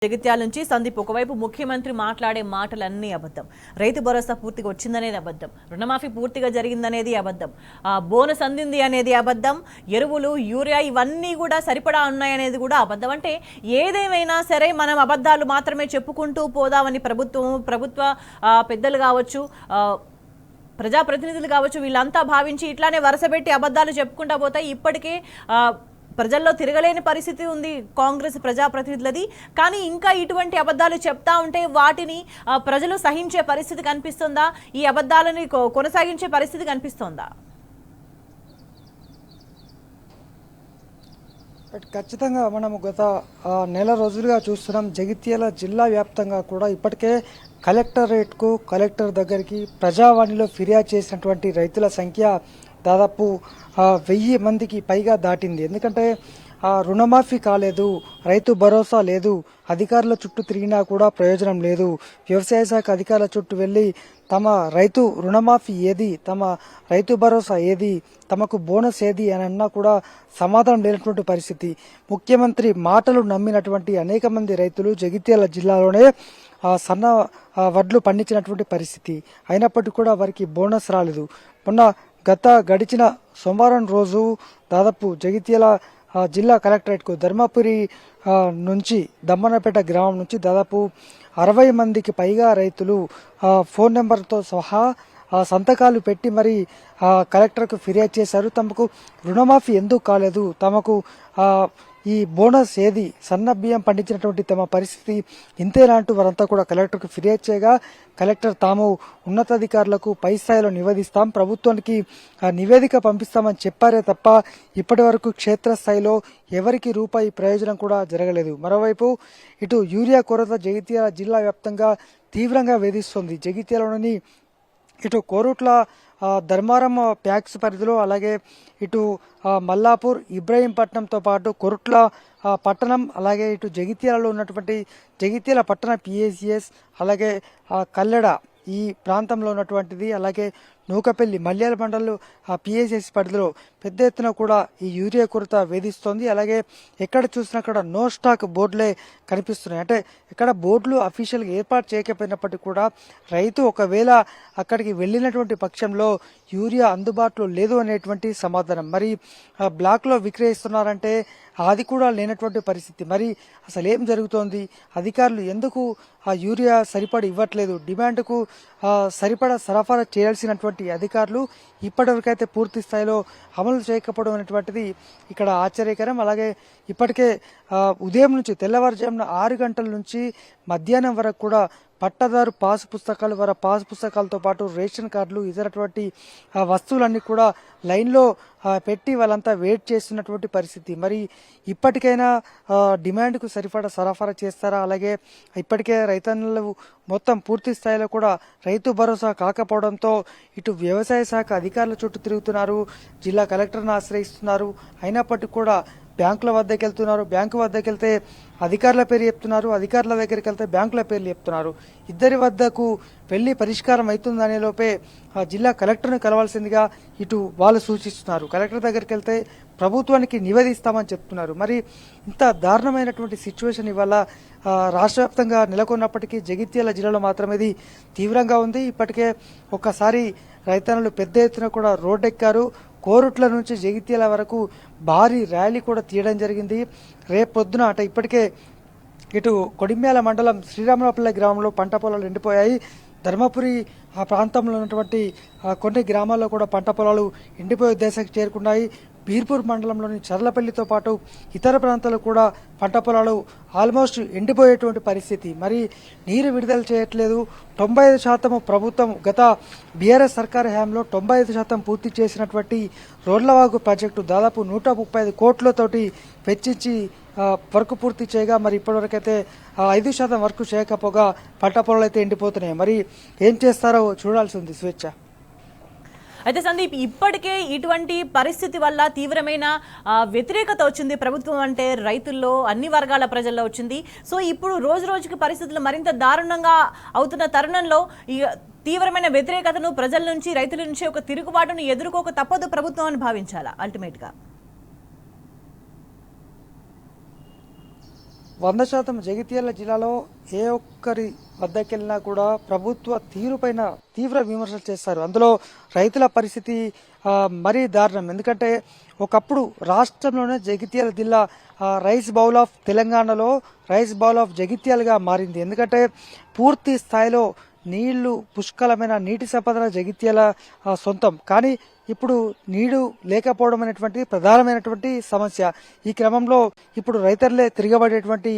జగిత్యాల నుంచి సందీప్ ఒకవైపు ముఖ్యమంత్రి మాట్లాడే మాటలన్నీ అబద్ధం. రైతు భరోసా పూర్తిగా వచ్చిందనేది అబద్ధం, రుణమాఫీ పూర్తిగా జరిగిందనేది అబద్ధం, బోనస్ అందింది అనేది అబద్ధం, ఎరువులు యూరియా ఇవన్నీ కూడా సరిపడా ఉన్నాయనేది కూడా అబద్ధం. అంటే ఏదేమైనా సరే మనం అబద్ధాలు మాత్రమే చెప్పుకుంటూ పోదామని ప్రభుత్వ పెద్దలు కావచ్చు, ప్రజాప్రతినిధులు కావచ్చు, వీళ్ళంతా భావించి ఇట్లానే వరుసపెట్టి అబద్ధాలు చెప్పుకుంటా పోతాయి. ఇప్పటికే ప్రజల్లో తిరగలేని పరిస్థితి ఉంది కాంగ్రెస్ ప్రజాప్రతినిధులది. కానీ ఇంకా ఇటువంటి అబద్ధాలు చెప్తా ఉంటే వాటిని ప్రజలు సహించే పరిస్థితి కనిపిస్తుందా? ఈ అబద్ధాలని కొనసాగించే పరిస్థితి కనిపిస్తోందా? ఖచ్చితంగా మనము గత నెల రోజులుగా చూస్తున్నాం. జగిత్యాల జిల్లా వ్యాప్తంగా కూడా ఇప్పటికే కలెక్టరేట్కు కలెక్టర్ దగ్గరికి ప్రజావాణిలో ఫిర్యాదు చేసినటువంటి రైతుల సంఖ్య దాదాపు 1000 మందికి పైగా దాటింది. ఎందుకంటే రుణమాఫీ కాలేదు, రైతు భరోసా లేదు, అధికారుల చుట్టూ తిరిగినా కూడా ప్రయోజనం లేదు, వ్యవసాయ శాఖ అధికారుల చుట్టూ వెళ్ళి తమ రైతు రుణమాఫీ ఏది, తమ రైతు భరోసా ఏది, తమకు బోనస్ ఏది అని అన్నా కూడా సమాధానం లేనటువంటి పరిస్థితి. ముఖ్యమంత్రి మాటలు నమ్మినటువంటి అనేక మంది రైతులు జగిత్యాల జిల్లాలోనే సన్న వడ్లు పండించినటువంటి పరిస్థితి. అయినప్పటికీ కూడా వారికి బోనస్ రాలేదు. గడిచిన సోమవారం రోజు దాదాపు జగిత్యాల జిల్లా కలెక్టరేట్కు ధర్మపురి నుంచి దమ్మన్నపేట గ్రామం నుంచి దాదాపు 60 మందికి పైగా రైతులు ఫోన్ నెంబర్తో సహా సంతకాలు పెట్టి మరి కలెక్టర్కు ఫిర్యాదు చేశారు. తమకు రుణమాఫీ ఎందుకు కాలేదు, తమకు ఈ బోనస్ ఏది, సన్న బియ్యం పండించినటువంటి తమ పరిస్థితి ఇంతేనా అంటూ వారంతా కూడా కలెక్టర్కు ఫిర్యాదు చేయగా కలెక్టర్ తాము ఉన్నతాధికారులకు పై స్థాయిలో నివేదిస్తాం, ప్రభుత్వానికి నివేదిక పంపిస్తామని చెప్పారే తప్ప ఇప్పటి వరకు క్షేత్రస్థాయిలో ఎవరికి రూపాయి ప్రయోజనం కూడా జరగలేదు. మరోవైపు ఇటు యూరియా కొరత జగిత్యాల జిల్లా వ్యాప్తంగా తీవ్రంగా వేధిస్తోంది. జగిత్యాలలోని ఇటు కోరుట్ల ధర్మారం ప్యాక్స్ పరిధిలో, అలాగే ఇటు మల్లాపూర్ ఇబ్రహీంపట్నంతో పాటు కొరుట్ల పట్టణం, అలాగే ఇటు జగిత్యాలలో ఉన్నటువంటి జగిత్యాల పట్టణ పిఏసిఎస్, అలాగే కల్లెడ ఈ ప్రాంతంలో ఉన్నటువంటిది, అలాగే నూకపల్లి మల్యాల మండలు పిఎస్ఎస్ పరిధిలో పెద్ద ఎత్తున కూడా ఈ యూరియా కొరత వేధిస్తోంది. అలాగే ఎక్కడ చూసినా అక్కడ నో స్టాక్ బోర్డులే కనిపిస్తున్నాయి. అంటే ఎక్కడ బోర్డులు అఫీషియల్గా ఏర్పాటు చేయకపోయినప్పటికీ కూడా రైతు ఒకవేళ అక్కడికి వెళ్ళినటువంటి పక్షంలో యూరియా అందుబాటులో లేదు అనేటువంటి సమాధానం. మరి బ్లాక్లో విక్రయిస్తున్నారంటే అది కూడా లేనటువంటి పరిస్థితి. మరి అసలు ఏం జరుగుతోంది, అధికారులు ఎందుకు ఆ యూరియా సరిపడ ఇవ్వట్లేదు, డిమాండ్కు సరిపడా సరఫరా చేయాల్సినటువంటి అధికారులు ఇప్పటివరకైతే పూర్తి స్థాయిలో అమలు చేయకపోవడం అనేటువంటిది ఇక్కడ ఆశ్చర్యకరం. అలాగే ఇప్పటికే ఉదయం నుంచి తెల్లవారుజామున 6 గంటల నుంచి మధ్యాహ్నం వరకు కూడా పట్టదారు పాసు పుస్తకాలు, వారి పాసు పుస్తకాలతో పాటు రేషన్ కార్డులు, ఇతరటువంటి వస్తువులన్నీ కూడా లైన్లో పెట్టి వాళ్ళంతా వెయిట్ చేస్తున్నటువంటి పరిస్థితి. మరి ఇప్పటికైనా డిమాండ్కు సరఫరా చేస్తారా? అలాగే ఇప్పటికే రైతన్నలు మొత్తం పూర్తి స్థాయిలో కూడా రైతు భరోసా కాకపోవడంతో ఇటు వ్యవసాయ శాఖ అధికారుల చుట్టూ తిరుగుతున్నారు, జిల్లా కలెక్టర్ను ఆశ్రయిస్తున్నారు. అయినప్పటికీ కూడా బ్యాంకుల వద్దకు వెళ్తున్నారు, బ్యాంకు వద్దకు వెళ్తే అధికారుల పేరు చెప్తున్నారు, అధికారుల దగ్గరికి వెళ్తే బ్యాంకుల పేర్లు చెప్తున్నారు. ఇద్దరి వద్దకు వెళ్ళి పరిష్కారం అవుతుందనే లోపే జిల్లా కలెక్టర్ను కలవాల్సిందిగా ఇటు వాళ్ళు సూచిస్తున్నారు. కలెక్టర్ దగ్గరికి వెళ్తే ప్రభుత్వానికి నివేదిస్తామని చెప్తున్నారు. మరి ఇంత దారుణమైనటువంటి సిచ్యువేషన్ ఇవాళ రాష్ట్ర వ్యాప్తంగా నెలకొన్నప్పటికీ జగిత్యాల జిల్లాలో మాత్రం ఇది తీవ్రంగా ఉంది. ఇప్పటికే ఒక్కసారి రైతన్నలు పెద్ద ఎత్తున కూడా రోడ్డెక్కారు. కోరుట్ల నుంచి జగిత్యాల వరకు భారీ ర్యాలీ కూడా తీయడం జరిగింది. రేపు పొద్దున అంటే ఇప్పటికే ఇటు కొడిమ్యాల మండలం శ్రీరామపల్లి గ్రామంలో పంట పొలాలు ఎండిపోయాయి. ధర్మపురి ఆ ప్రాంతంలో ఉన్నటువంటి కొన్ని గ్రామాల్లో కూడా పంట పొలాలు ఎండిపోయే దశకు చేరుకున్నాయి. బీర్పూర్ మండలంలోని చర్లపల్లితో పాటు ఇతర ప్రాంతాలు కూడా పంట పొలాలు ఆల్మోస్ట్ ఎండిపోయేటువంటి పరిస్థితి. మరి నీరు విడుదల చేయట్లేదు. 95% ప్రభుత్వం గత బీఆర్ఎస్ సర్కార్ హయాంలో 95% పూర్తి చేసినటువంటి రోడ్లవాగు ప్రాజెక్టు దాదాపు 135 కోట్లతోటి వెచ్చించి వర్క్ పూర్తి చేయగా మరి ఇప్పటివరకైతే 5% వర్క్ చేయకపోగా పంట పొలాలు అయితే ఎండిపోతున్నాయి. మరి ఏం చేస్తారో చూడాల్సి ఉంది స్వేచ్ఛ. అయితే సందీప్, ఇప్పటికే ఇటువంటి పరిస్థితి వల్ల తీవ్రమైన వ్యతిరేకత వచ్చింది ప్రభుత్వం అంటే రైతుల్లో, అన్ని వర్గాల ప్రజల్లో వచ్చింది. సో ఇప్పుడు రోజు రోజుకి పరిస్థితులు మరింత దారుణంగా అవుతున్న తరుణంలో ఈ తీవ్రమైన వ్యతిరేకతను ప్రజల నుంచి, రైతుల నుంచి ఒక తిరుగుబాటును ఎదుర్కోక తప్పదు ప్రభుత్వం అని భావించాలా అల్టిమేట్గా? 100% జగిత్యాల జిల్లాలో ఏ ఒక్కరి వద్దకెళ్ళినా కూడా ప్రభుత్వ తీరుపైన తీవ్ర విమర్శలు చేస్తారు. అందులో రైతుల పరిస్థితి మరీ దారుణం. ఎందుకంటే ఒకప్పుడు రాష్ట్రంలోనే జగిత్యాల జిల్లా రైస్ బౌల్ ఆఫ్ తెలంగాణలో రైస్ బౌల్ ఆఫ్ జగిత్యాలుగా మారింది. ఎందుకంటే పూర్తి స్థాయిలో నీళ్లు పుష్కలమైన నీటి సంపద జగిత్యాల సొంతం. కానీ ఇప్పుడు నీరు లేకపోవడం అనేటువంటి ప్రధానమైనటువంటి సమస్య. ఈ క్రమంలో ఇప్పుడు రైతులే తిరగబడేటువంటి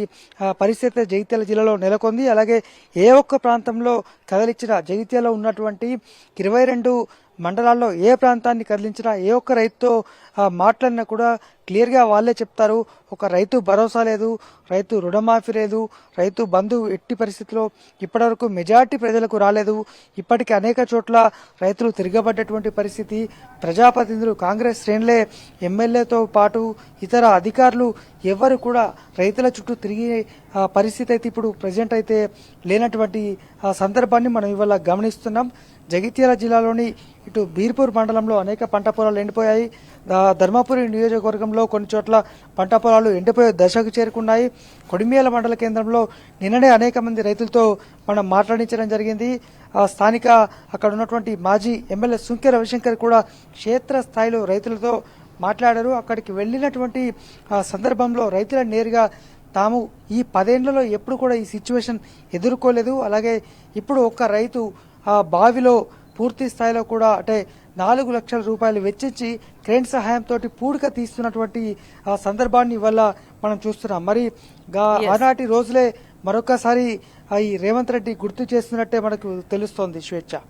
పరిస్థితి జగిత్యాల జిల్లాలో నెలకొంది. అలాగే ఏ ఒక్క ప్రాంతంలో కదిలించిన జగిత్యాలలో ఉన్నటువంటి 22 మండలాల్లో ఏ ప్రాంతాన్ని కదిలించినా ఏ ఒక్క రైతుతో మాట్లాడినా కూడా క్లియర్గా వాళ్ళే చెప్తారు, ఒక రైతు భరోసా లేదు, రైతు రుణమాఫీ లేదు, రైతు బంధు ఎట్టి పరిస్థితిలో ఇప్పటివరకు మెజార్టీ ప్రజలకు రాలేదు. ఇప్పటికీ అనేక చోట్ల రైతులు తిరగబడ్డటువంటి పరిస్థితి. ప్రజాప్రతినిధులు కాంగ్రెస్ శ్రేణులే ఎమ్మెల్యేతో పాటు ఇతర అధికారులు ఎవరు కూడా రైతుల చుట్టూ తిరిగి పరిస్థితి అయితే ఇప్పుడు ప్రజెంట్ అయితే లేనటువంటి సందర్భాన్ని మనం ఇవాళ గమనిస్తున్నాం. జగిత్యాల జిల్లాలోని ఇటు బీర్పూర్ మండలంలో అనేక పంట పొలాలు ఎండిపోయాయి. ధర్మపురి నియోజకవర్గంలో కొన్ని చోట్ల పంట పొలాలు ఎండిపోయే దశకు చేరుకున్నాయి. కొడిమియాల మండల కేంద్రంలో నిన్ననే అనేక మంది రైతులతో మనం మాట్లాడించడం జరిగింది. స్థానిక అక్కడ ఉన్నటువంటి మాజీ ఎమ్మెల్యే సుంకె రవిశంకర్ కూడా క్షేత్రస్థాయిలో రైతులతో మాట్లాడారు. అక్కడికి వెళ్ళినటువంటి సందర్భంలో రైతుల నేరుగా తాము ఈ 10 ఏళ్లలో ఎప్పుడు కూడా ఈ సిచ్యువేషన్ ఎదుర్కోలేదు. అలాగే ఇప్పుడు ఒక్క రైతు బావిలో పూర్తి స్థాయిలో కూడా అంటే 4 లక్షల రూపాయలు వెచ్చించి క్రేన్ సహాయంతో పూడిక తీస్తున్నటువంటి సందర్భాన్ని ఇవాళ మనం చూస్తున్నాం. మరి ఆనాటి రోజులే మరొకసారి ఈ రేవంత్ రెడ్డి గుర్తు చేస్తున్నట్టే మనకు తెలుస్తోంది. స్వేచ్ఛ.